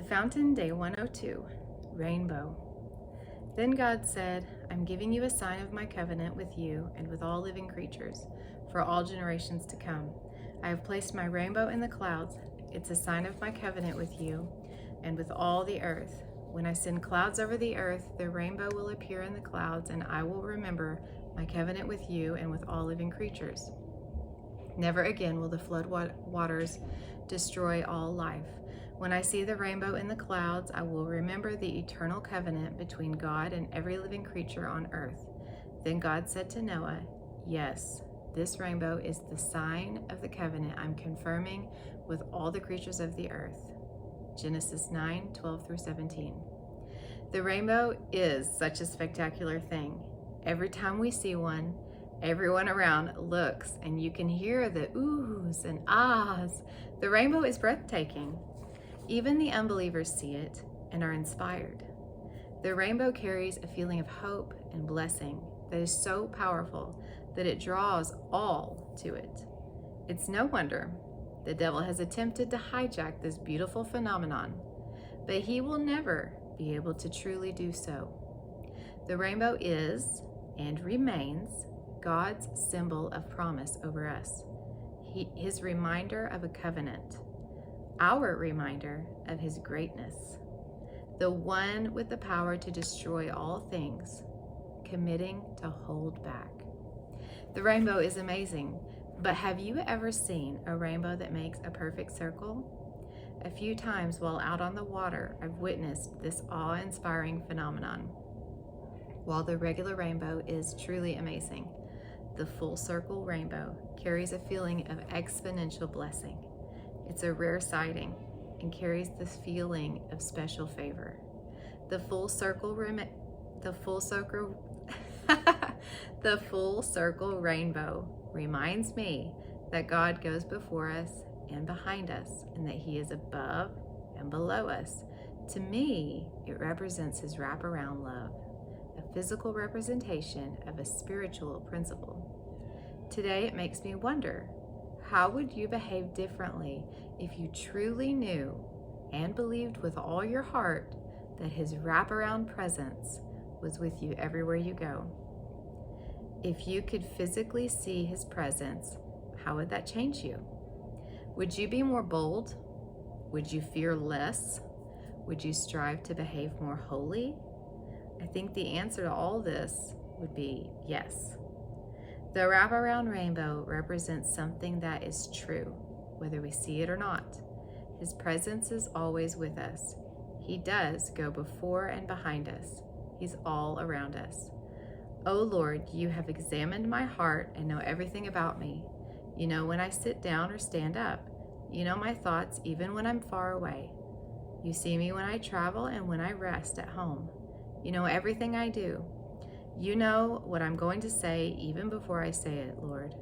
Fountain, Day 102, Rainbow. Then God said, I'm giving you a sign of my covenant with you and with all living creatures, for all generations to come. I have placed my rainbow in the clouds. It's a sign of my covenant with you and with all the earth. When I send clouds over the earth, the rainbow will appear in the clouds, and I will remember my covenant with you and with all living creatures. Never again will the flood waters destroy all life. When I see the rainbow in the clouds, I will remember the eternal covenant between God and every living creature on earth. Then God said to Noah, yes, this rainbow is the sign of the covenant I'm confirming with all the creatures of the earth. Genesis 9:12 through 17. The rainbow is such a spectacular thing. Every time we see one, everyone around looks, and you can hear the oohs and ahs. The rainbow is breathtaking. Even the unbelievers see it and are inspired. The rainbow carries a feeling of hope and blessing that is so powerful that it draws all to it. It's no wonder the devil has attempted to hijack this beautiful phenomenon, but he will never be able to truly do so. The rainbow is and remains God's symbol of promise over us, his reminder of a covenant, our reminder of his greatness, the one with the power to destroy all things, committing to hold back. The rainbow is amazing, but have you ever seen a rainbow that makes a perfect circle? A few times while out on the water, I've witnessed this awe-inspiring phenomenon. While the regular rainbow is truly amazing, the full circle rainbow carries a feeling of exponential blessing. It's a rare sighting and carries this feeling of special favor. The full circle rainbow reminds me that God goes before us and behind us, and that he is above and below us. To me, it represents his wraparound love, a physical representation of a spiritual principle. Today, it makes me wonder, how would you behave differently if you truly knew and believed with all your heart that his wraparound presence was with you everywhere you go? If you could physically see his presence, how would that change you? Would you be more bold? Would you fear less? Would you strive to behave more holy? I think the answer to all this would be yes. The wraparound rainbow represents something that is true, whether we see it or not. His presence is always with us. He does go before and behind us. He's all around us. Oh Lord, you have examined my heart and know everything about me. You know when I sit down or stand up. You know my thoughts even when I'm far away. You see me when I travel and when I rest at home. You know everything I do. You know what I'm going to say even before I say it, Lord.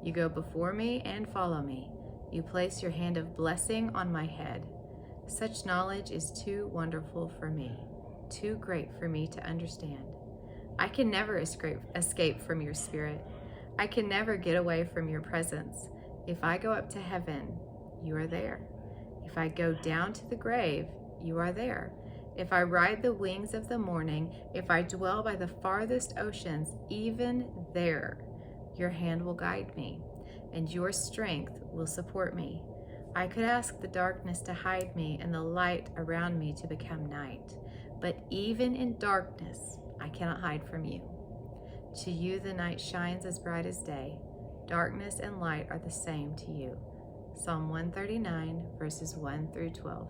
You go before me and follow me. You place your hand of blessing on my head. Such knowledge is too wonderful for me, too great for me to understand. I can never escape from your spirit. I can never get away from your presence. If I go up to heaven, you are there. If I go down to the grave, you are there. If I ride the wings of the morning, if I dwell by the farthest oceans, even there, your hand will guide me, and your strength will support me. I could ask the darkness to hide me and the light around me to become night, but even in darkness, I cannot hide from you. To you, the night shines as bright as day. Darkness and light are the same to you. Psalm 139, verses 1 through 12.